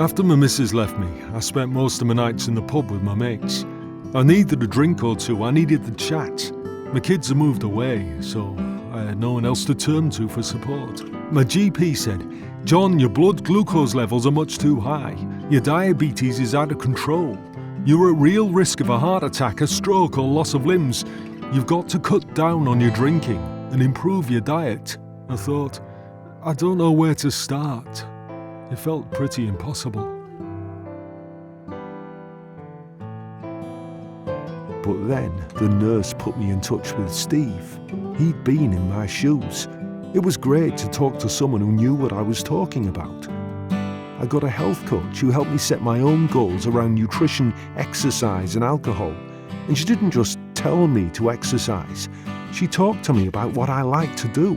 After my missus left me, I spent most of my nights in the pub with my mates. I needed a drink or two, I needed the chat. My kids had moved away, so I had no one else to turn to for support. My GP said, "John, your blood glucose levels are much too high. Your diabetes is out of control. You're at real risk of a heart attack, a stroke or loss of limbs. You've got to cut down on your drinking and improve your diet." I thought, I don't know where to start. It felt pretty impossible. But then the nurse put me in touch with Steve. He'd been in my shoes. It was great to talk to someone who knew what I was talking about. I got a health coach who helped me set my own goals around nutrition, exercise and alcohol. And she didn't just tell me to exercise. She talked to me about what I like to do.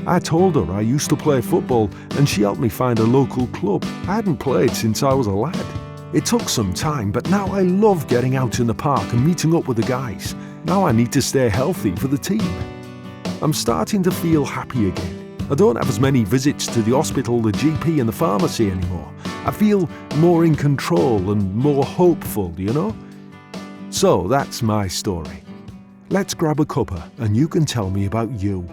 I told her I used to play football and she helped me find a local club. I hadn't played since I was a lad. It took some time, but now I love getting out in the park and meeting up with the guys. Now I need to stay healthy for the team. I'm starting to feel happy again. I don't have as many visits to the hospital, the GP and the pharmacy anymore. I feel more in control and more hopeful, you know? So that's my story. Let's grab a cuppa and you can tell me about you.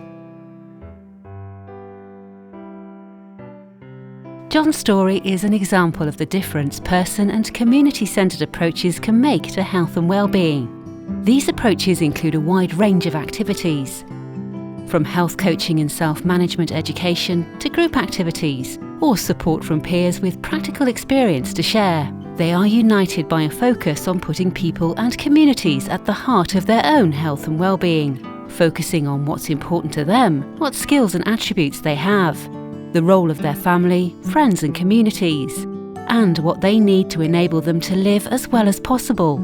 John's story is an example of the difference person and community-centred approaches can make to health and well-being. These approaches include a wide range of activities, from health coaching and self-management education to group activities, or support from peers with practical experience to share. They are united by a focus on putting people and communities at the heart of their own health and well-being, focusing on what's important to them, what skills and attributes they have, the role of their family, friends and communities, and what they need to enable them to live as well as possible.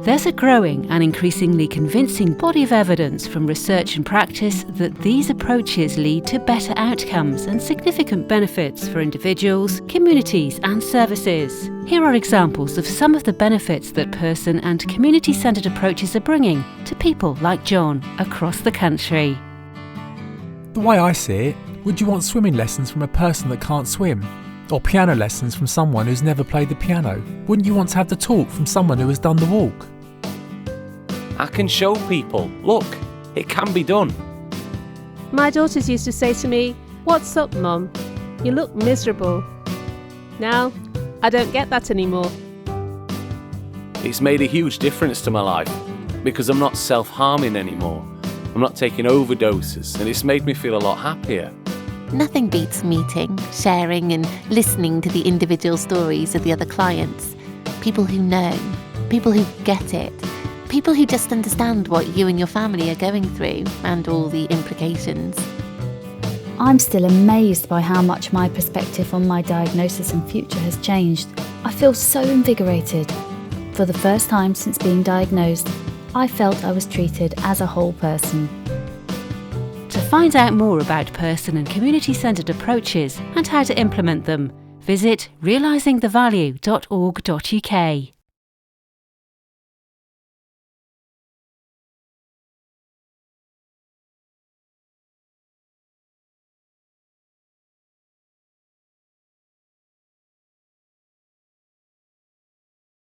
There's a growing and increasingly convincing body of evidence from research and practice that these approaches lead to better outcomes and significant benefits for individuals, communities and services. Here are examples of some of the benefits that person and community-centred approaches are bringing to people like John across the country. The way I see it, would you want swimming lessons from a person that can't swim? Or piano lessons from someone who's never played the piano? Wouldn't you want to have the talk from someone who has done the walk? I can show people, look, it can be done. My daughters used to say to me, "What's up, Mum? You look miserable." Now, I don't get that anymore. It's made a huge difference to my life because I'm not self-harming anymore. I'm not taking overdoses and it's made me feel a lot happier. Nothing beats meeting, sharing and listening to the individual stories of the other clients. People who know, people who get it, people who just understand what you and your family are going through and all the implications. I'm still amazed by how much my perspective on my diagnosis and future has changed. I feel so invigorated. For the first time since being diagnosed, I felt I was treated as a whole person. To find out more about person and community-centred approaches and how to implement them, visit realisingthevalue.org.uk.